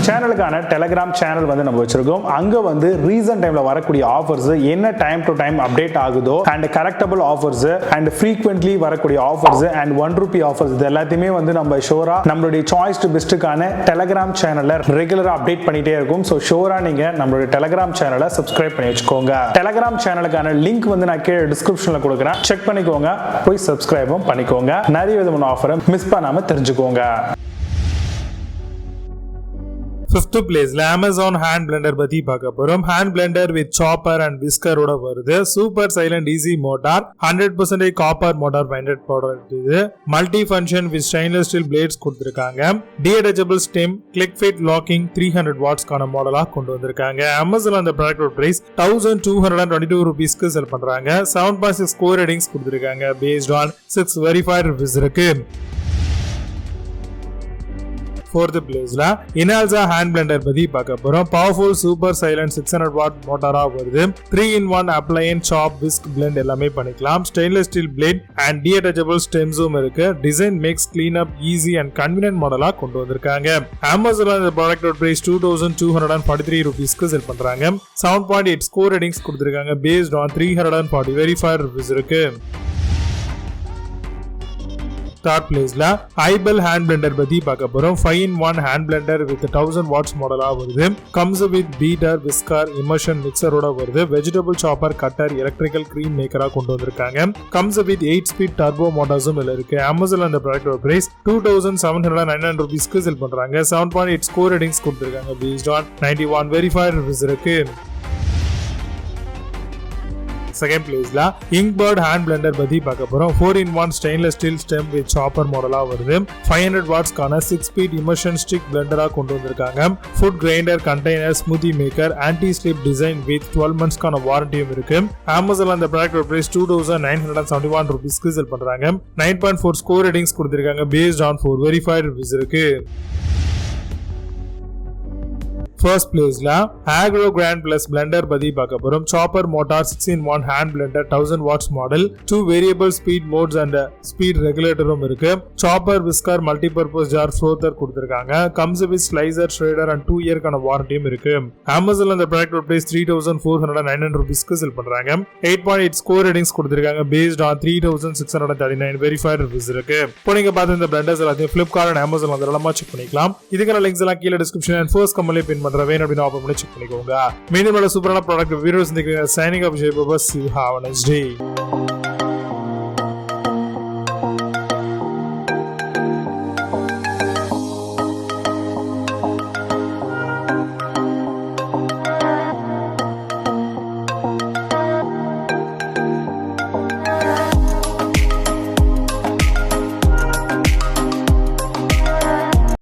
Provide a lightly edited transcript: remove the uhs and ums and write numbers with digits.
சேனலுக்கான Telegram channel வந்து நம்ம வச்சிருக்கோம். அங்க வந்து ரீசன்ட் டைம்ல வரக்கூடிய ஆஃபர்ஸ், என்ன டைம் டு டைம் அப்டேட் ஆகுதோ, and correctable offers, and frequently வரக்கூடிய ஆஃபர்ஸ், அண்ட் ₹1 ஆஃபர்ஸ், இது எல்லாத்தையுமே வந்து நம்ம ஷோரா நம்மளுடைய சாய்ஸ் டு பெஸ்ட்டுக்கான டெலிகிராம் சேனல்ல ரெகுலரா அப்டேட் பண்ணிட்டே இருக்கும். ஸோ ஷோரா நீங்க நம்மளுடைய டெலிகிராம் சேனலை சப்ஸ்கிரைப் பண்ணி வச்சுக்கோங்க. டெலிகிராம் சேனலுக்கான லிங்க் வந்து நான் கீழே டிஸ்கிரிப்ஷன்ல கொடுக்குறேன், செக் பண்ணிக்கோங்க, போய் சப்ஸ்கிரைபும் பண்ணிக்கோங்க. நிறைய விதமான ஆஃபரை மிஸ் பண்ணாம தெரிஞ்சுக்கோங்க. Fifth place Amazon hand blender பத்தி பார்க்க போறோம். hand blender with chopper and whisker ஓட வருது. super silent easy motor, 100% copper motor binded product. இது multi function with stainless steel blades கொடுத்திருக்காங்க. detachable stem, click fit locking, 300 watts கான மாடலா கொண்டு வந்திருக்காங்க. Amazon அந்த ப்ராடக்ட் பிரைஸ் ₹1222 க்கு செல் பண்றாங்க. 7.6 score ratings கொடுத்திருக்காங்க. based on 6 verified reviews இருக்கு. Fourth place Inalza hand blender பத்தி பார்க்க போறோம். powerful super silent 600 watt மோட்டாரா வருது. 3-in-1 appliance chop whisk blend எல்லாமே பண்ணிக்கலாம். stainless steel blade and detachable stem zoom இருக்கு. design makes clean up easy and convenient மாடலா கொண்டு வந்திருக்காங்க. Amazon இந்த ப்ராடக்ட் பிரைஸ் ₹2243 க்கு செல் பண்றாங்க. 7.8 score ratings கொடுத்திருக்காங்க. based on 340 verified reviews இருக்கு. Third place Ibel hand blender பத்தி பார்க்க போறோம். 5-in-1 hand blender with 1000 watts மாடலா வருது. comes with beater, whisker, immersion mixer ஓட வருது. vegetable chopper, cutter, electrical cream maker கொண்டு வந்திருக்காங்க. comes with 8-speed turbo motors இருக்கு. Amazon அந்த ப்ராடக்ட் பிரைஸ் ₹2799 க்கு செல் பண்றாங்க. 7.8 score ratings கொடுத்திருக்காங்க. based on 91 verified reviews இருக்கு. Second place Inkbird hand blender பத்தி பார்க்க போறோம். 4-in-1 stainless steel stem with chopper மாடலா வருது. 500 watts கான 6-speed immersion stick blender கொண்டு வந்திருக்காங்க. food grinder, container, smoothie maker, anti-slip design with 12 months கான வாரண்டியும் இருக்கு. Amazon அந்த ப்ராடக்ட் பிரைஸ் ₹2971 க்கு செல் பண்றாங்க. 9.4 score ratings கொடுத்திருக்காங்க. based on 4 verified reviews இருக்கு. First place Agro Grand Plus blender பத்தி பார்க்க போறோம். chopper motor 6-in-1 hand blender 1000 watts model, 2 variable speed modes and speed regulator இருக்கு. chopper, whisker, multi-purpose jar, frother கொடுத்திருக்காங்க. comes with slicer, shredder and 2-year கான வாரண்டியும் இருக்கு. Amazon அந்த product price ₹3499 க்கு செல் பண்றாங்க. 8.8 score ratings கொடுத்திருக்காங்க. based on 3639 verified reviews இருக்கு. இப்போ நீங்க பார்த்த இந்த blenders எல்லாத்தையும் Flipkart and Amazon வந்து தாராளமா செக் பண்ணிக்கலாம். இதுக்கான லிங்க்ஸ் எல்லாம் கீழே டிஸ்கிரிப்ஷன் and first கமெண்ட்ல பின் வேணும் அப்படின்னு ஆஃபர் பண்ணி செக் பண்ணிக்கோங்க. மீண்டும் சூப்பரான product videos signing off. Have a nice day.